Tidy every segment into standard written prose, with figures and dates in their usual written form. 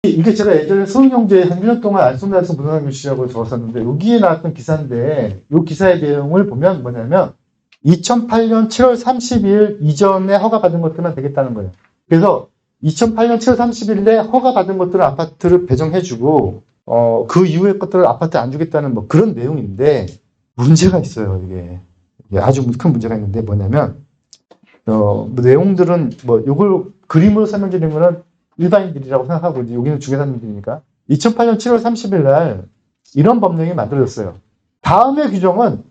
이게 제가 예전에 서울경제에 한 1년 동안 안성대학에서 문화교 시라고 적었었는데 여기에 나왔던 기사인데 이 기사의 내용을 보면 뭐냐면 2008년 7월 30일 이전에 허가받은 것들만 되겠다는 거예요. 그래서 2008년 7월 30일에 허가받은 것들을 아파트를 배정해주고 그 이후의 것들을 아파트에 안 주겠다는 뭐 그런 내용인데 문제가 있어요. 이게 아주 큰 문제가 있는데 뭐냐면 내용들은 뭐 이걸 그림으로 설명드리면은 일반인들이라고 생각하고 이제 여기는 중개사님들이니까 2008년 7월 30일 날 이런 법령이 만들어졌어요. 다음의 규정은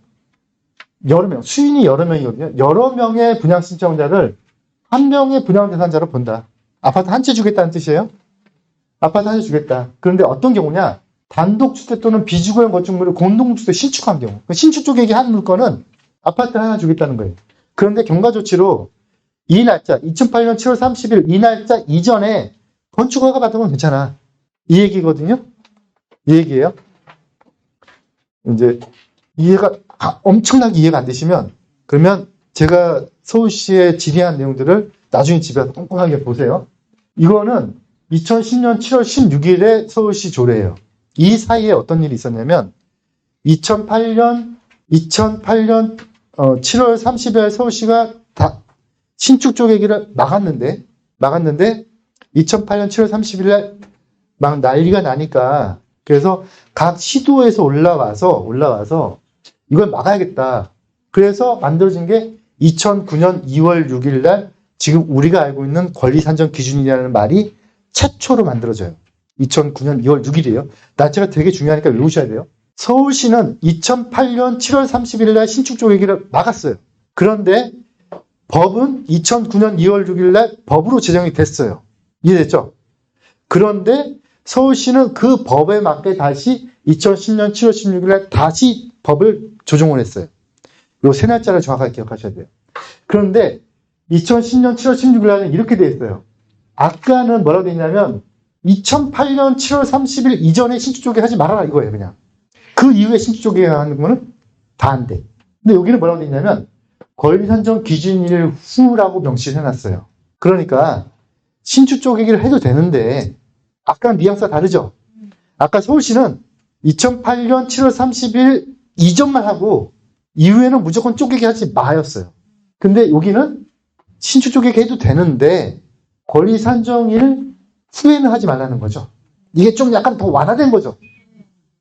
여러 명, 수인이 여러 명이거든요. 여러 명의 분양 신청자를 한 명의 분양 대상자로 본다. 아파트 한 채 주겠다는 뜻이에요. 아파트 한 채 주겠다. 그런데 어떤 경우냐? 단독주택 또는 비주거용 건축물을 공동주택 신축한 경우. 신축 쪽에 한 물건은 아파트 하나 주겠다는 거예요. 그런데 경과조치로 이 날짜, 2008년 7월 30일 이 날짜 이전에 건축 허가 받은 건 괜찮아. 이 얘기거든요. 이 얘기예요. 이제 이해가 엄청나게 이해가 안 되시면 그러면 제가 서울시의 질의한 내용들을 나중에 집에 가서 꼼꼼하게 보세요. 이거는 2010년 7월 16일에 서울시 조례예요. 이 사이에 어떤 일이 있었냐면 2008년 7월 30일 서울시가 다 신축 쪽 얘기를 막았는데 2008년 7월 30일에 막 난리가 나니까 그래서 각 시도에서 올라와서 이걸 막아야겠다. 그래서 만들어진 게 2009년 2월 6일 날 지금 우리가 알고 있는 권리산정 기준이라는 말이 최초로 만들어져요. 2009년 2월 6일이에요. 날짜가 되게 중요하니까 외우셔야 돼요. 서울시는 2008년 7월 30일 날 신축 쪽 얘기를 막았어요. 그런데 법은 2009년 2월 6일 날 법으로 제정이 됐어요. 이해됐죠? 그런데 서울시는 그 법에 맞게 다시 2010년 7월 16일 날 다시 법을 조정을 했어요. 요 세 날짜를 정확하게 기억하셔야 돼요. 그런데 2010년 7월 16일 날은 이렇게 돼 있어요. 아까는 뭐라고 돼 있냐면 2008년 7월 30일 이전에 신축 조개 하지 말아라 이거예요. 그냥. 그 이후에 신축 조개 하는 거는 다 안 돼. 근데 여기는 뭐라고 돼 있냐면 권리산정 기준일 후라고 명시를 해놨어요. 그러니까 신축 쪼개기를 해도 되는데 아까는 뉘앙스가 다르죠? 아까 서울시는 2008년 7월 30일 이전만 하고 이후에는 무조건 쪼개기 하지 마였어요. 근데 여기는 신축 쪼개기 해도 되는데 권리산정일 후에는 하지 말라는 거죠. 이게 좀 약간 더 완화된 거죠.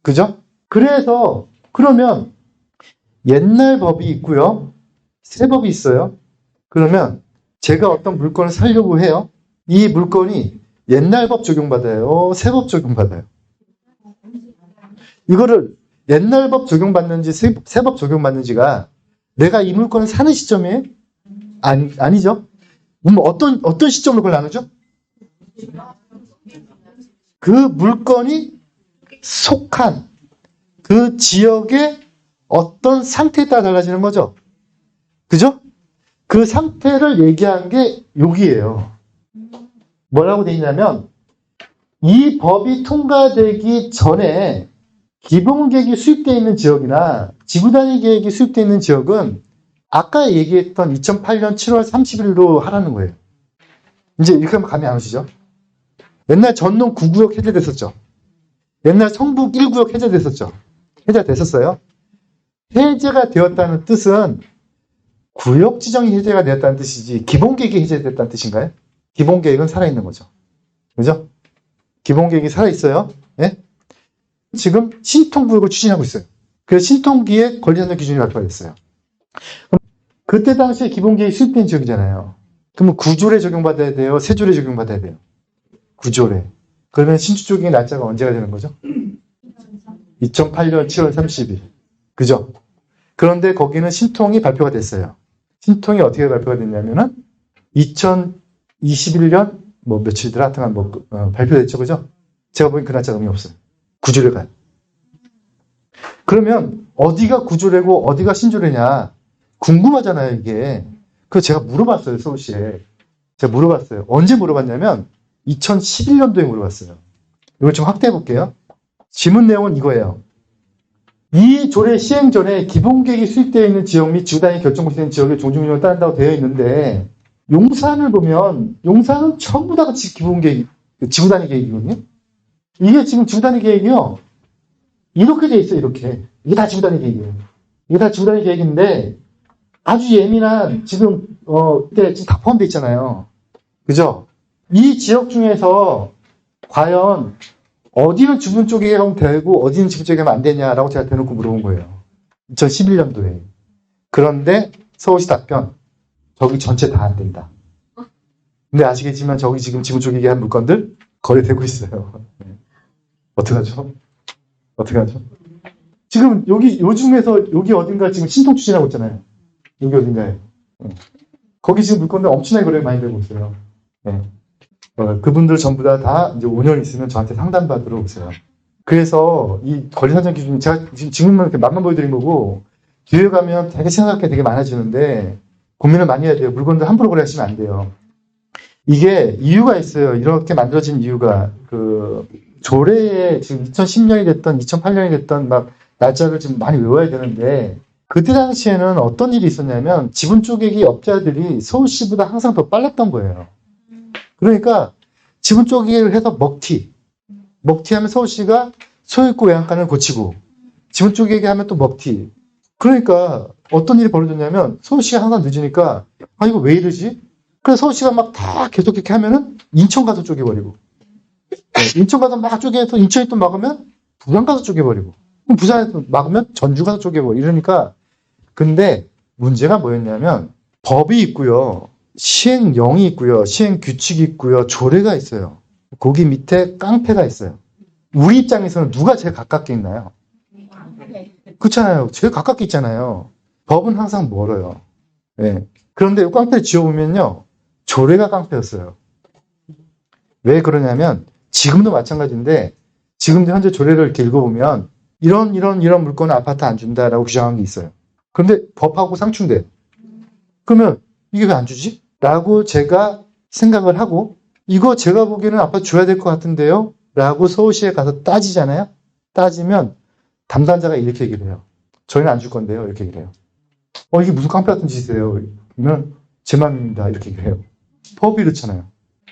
그죠? 그래서 그러면 옛날 법이 있고요. 새 법이 있어요. 그러면 제가 어떤 물건을 사려고 해요. 이 물건이 옛날 법 적용받아요? 새 법 적용받아요? 이거를 옛날 법 적용받는지 새 법 적용받는지가 내가 이 물건을 사는 시점이에요? 아니죠. 어떤 시점으로 그걸 나누죠? 그 물건이 속한 그 지역의 어떤 상태에 따라 달라지는 거죠. 그죠? 그 상태를 얘기한 게 여기예요. 뭐라고 돼 있냐면 이 법이 통과되기 전에 기본계획이 수립되어 있는 지역이나 지구단위 계획이 수립되어 있는 지역은 아까 얘기했던 2008년 7월 30일로 하라는 거예요. 이제 이렇게 하면 감이 안 오시죠? 옛날 전농 9구역 해제됐었죠. 옛날 성북 1구역 해제됐었죠. 해제됐었어요. 해제가 되었다는 뜻은 구역 지정이 해제가 되었다는 뜻이지 기본계획이 해제됐다는 뜻인가요? 기본계획은 살아있는 거죠. 그죠? 기본계획이 살아있어요. 예? 지금 신통구역을 추진하고 있어요. 그래서 신통기에 권리산정 기준이 발표가 됐어요. 그때 당시에 기본계획이 수립된 지역이잖아요. 그러면 구조례 적용받아야 돼요? 세조례 적용받아야 돼요? 구조례. 그러면 신축조경의 날짜가 언제가 되는 거죠? 2008년 7월 30일. 그죠? 그런데 거기는 신통이 발표가 됐어요. 신통이 어떻게 발표가 됐냐면은 2021년 뭐 며칠이더라 하여튼 발표됐죠. 그죠? 제가 보기엔 그 날짜가 의미 없어요. 구조례가. 그러면 어디가 구조례고 어디가 신조례냐 궁금하잖아요, 이게. 그래서 제가 물어봤어요, 서울시에. 제가 물어봤어요. 언제 물어봤냐면 2011년도에 물어봤어요. 이걸 좀 확대해 볼게요. 지문 내용은 이거예요. 이 조례 시행 전에 기본계획이 수립되어 있는 지역 및 지구단위 결정고시된 지역의 종중률을 따른다고 되어 있는데 용산을 보면 용산은 전부 다 같이 기본계획, 지구단위 계획이거든요. 이게 지금 지구단위 계획이요. 이렇게 돼 있어요, 이렇게. 이게 다 지구단위 계획이에요. 이게 다 지구단위 계획인데, 아주 예민한, 지금, 지금 다 포함되어 있잖아요. 그죠? 이 지역 중에서, 과연, 어디는 지분 쪽에 하면 되고, 어디는 지분 쪽에 하면 안 되냐라고 제가 대놓고 물어본 거예요. 2011년도에. 그런데, 서울시 답변, 저기 전체 다 안 된다. 근데 아시겠지만, 저기 지금 지분 쪽에 한 물건들, 거래되고 있어요. 어떡하죠? 어떡하죠? 지금 여기 요 중에서 여기 어딘가 지금 신통 추진하고 있잖아요. 여기 어딘가에. 거기 지금 물건들 엄청나게 거래가 많이 되고 있어요. 그분들 전부 다 이제 5년 있으면 저한테 상담받으러 오세요. 그래서 이 권리산정 기준, 제가 지금만 이렇게 맛만 보여드린 거고, 뒤에 가면 되게 생각할 게 되게 많아지는데, 고민을 많이 해야 돼요. 물건들 함부로 거래하시면 안 돼요. 이게 이유가 있어요. 이렇게 만들어진 이유가, 조례에 지금 2010년이 됐던 2008년이 됐던 막 날짜를 지금 많이 외워야 되는데, 그때 당시에는 어떤 일이 있었냐면 지분 쪼개기 업자들이 서울시보다 항상 더 빨랐던 거예요. 그러니까 지분 쪼개기를 해서 먹튀하면 서울시가 소유권 외양간을 고치고, 지분 쪼개기 하면 또 먹튀. 그러니까 어떤 일이 벌어졌냐면 서울시가 항상 늦으니까 이거 왜 이러지? 그래서 서울시가 막 다 계속 이렇게 하면은 인천 가서 쪼개버리고, 인천 가서 막 쪼개서 인천이 또 막으면 부산 가서 쪼개버리고, 부산에서 막으면 전주 가서 쪼개버리고 이러니까. 근데 문제가 뭐였냐면 법이 있고요, 시행령이 있고요, 시행규칙이 있고요, 조례가 있어요. 거기 밑에 깡패가 있어요. 우리 입장에서는 누가 제일 가깝게 있나요? 그렇잖아요. 제일 가깝게 있잖아요. 법은 항상 멀어요. 그런데 이 깡패를 지어보면요, 조례가 깡패였어요. 왜 그러냐면 지금도 마찬가지인데, 지금도 현재 조례를 이렇게 읽어보면 이런 물건은 아파트 안 준다라고 규정한 게 있어요. 그런데 법하고 상충돼. 그러면 이게 왜 안 주지? 라고 제가 생각을 하고, 이거 제가 보기에는 아파트 줘야 될 것 같은데요? 라고 서울시에 가서 따지잖아요? 따지면 담당자가 이렇게 얘기를 해요. 저희는 안 줄 건데요. 이렇게 얘기를 해요. 이게 무슨 깡패 같은 짓이세요? 그러면 제 맘입니다. 이렇게 얘기를 해요. 법이 이렇잖아요.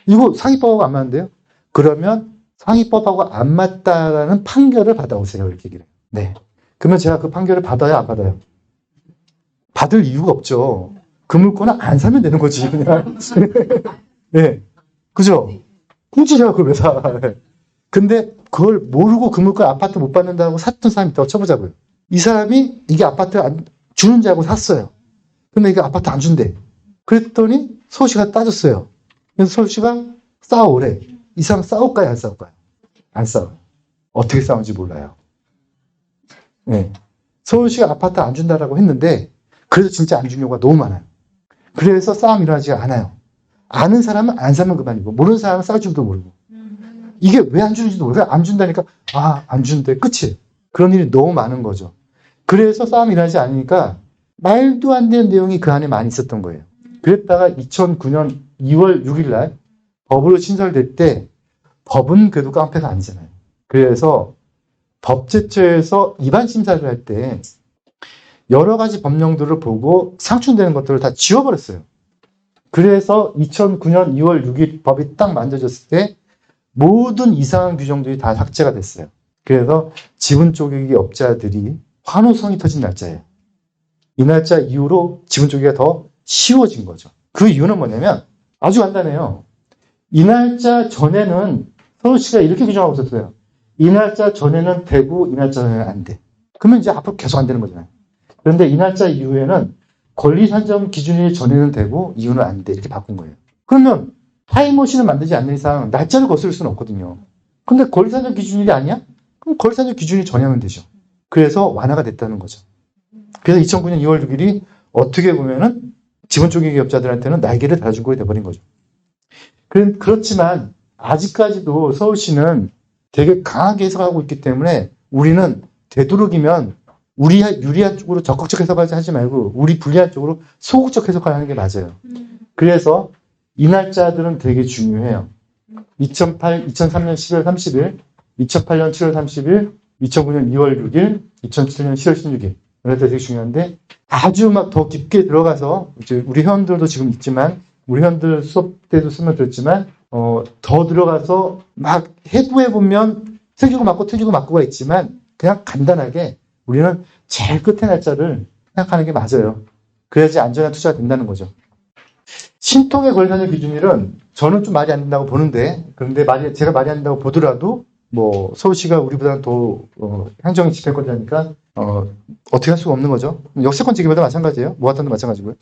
이거 상위법하고 안 맞는데요? 그러면 상위법하고 안 맞다라는 판결을 받아오세요. 이렇게 얘기를 해요. 네. 그러면 제가 그 판결을 받아요? 안 받아요? 받을 이유가 없죠. 그 물건은 안 사면 되는 거지, 그냥. 네. 그죠? 굳이 제가 그걸 왜 사? 근데 그걸 모르고 그 물건 아파트 못 받는다고 샀던 사람이 있다고 쳐보자고요. 이 사람이 이게 아파트 안 주는 줄 알고 샀어요. 근데 이게 아파트 안 준대. 그랬더니 서울시가 따졌어요. 그래서 서울시가 싸우래. 이 사람 싸울까요? 안 싸울까요? 안 싸워요. 어떻게 싸우는지 몰라요. 네. 서울시가 아파트 안 준다라고 했는데, 그래서 진짜 안 준 경우가 너무 많아요. 그래서 싸움이 일어나지 않아요. 아는 사람은 안 사면 그만이고, 모르는 사람은 싸울 줄도 모르고. 이게 왜 안 주는지도 모르고, 안 준다니까, 안 준대. 끝이에요. 그런 일이 너무 많은 거죠. 그래서 싸움이 일어나지 않으니까, 말도 안 되는 내용이 그 안에 많이 있었던 거예요. 그랬다가 2009년 2월 6일 날 법으로 신설될 때, 법은 그래도 깡패가 아니잖아요. 그래서 법제처에서 입안 심사를 할 때 여러 가지 법령들을 보고 상충되는 것들을 다 지워버렸어요. 그래서 2009년 2월 6일 법이 딱 만들어졌을 때 모든 이상한 규정들이 다 삭제가 됐어요. 그래서 지분 쪼개기 업자들이 환호성이 터진 날짜예요. 이 날짜 이후로 지분 쪼개기가 더 쉬워진 거죠. 그 이유는 뭐냐면 아주 간단해요. 이 날짜 전에는 서울시가 이렇게 규정하고 있었어요. 이 날짜 전에는 되고 이 날짜 전에는 안 돼. 그러면 이제 앞으로 계속 안 되는 거잖아요. 그런데 이 날짜 이후에는 권리산정 기준일 전에는 되고 이후는 안 돼. 이렇게 바꾼 거예요. 그러면 타임머신을 만들지 않는 이상 날짜를 거스를 수는 없거든요. 근데 권리산정 기준일이 아니야? 그럼 권리산정 기준일 전에 하면 되죠. 그래서 완화가 됐다는 거죠. 그래서 2009년 2월 6일이 어떻게 보면은 지분 쪼개기 업자들한테는 날개를 달아준 거에 돼버린 거죠. 그렇지만 아직까지도 서울시는 되게 강하게 해석하고 있기 때문에 우리는 되도록이면 우리 유리한 쪽으로 적극적 해석하지 하지 말고 우리 불리한 쪽으로 소극적 해석을 하는 게 맞아요. 그래서 이 날짜들은 되게 중요해요. 2003년 10월 30일, 2008년 7월 30일, 2009년 2월 6일, 2007년 10월 16일. 이런 때 되게 중요한데 아주 막 더 깊게 들어가서 이제 우리 회원들도 지금 있지만 우리 회원들 수업 때도 쓰면 들었지만 더 들어가서 막 해부해 보면 틀리고 맞고 틀리고 맞고가 있지만 그냥 간단하게 우리는 제일 끝의 날짜를 생각하는 게 맞아요. 그래야지 안전한 투자가 된다는 거죠. 신통의 걸려있는 기준일은 저는 좀 말이 안 된다고 보는데, 그런데 제가 말이 안 된다고 보더라도 뭐 서울시가 우리보다는 더 행정이 집행권자니까 어떻게 할 수가 없는 거죠. 역세권 지기보다 마찬가지예요. 모아탄도 마찬가지고요.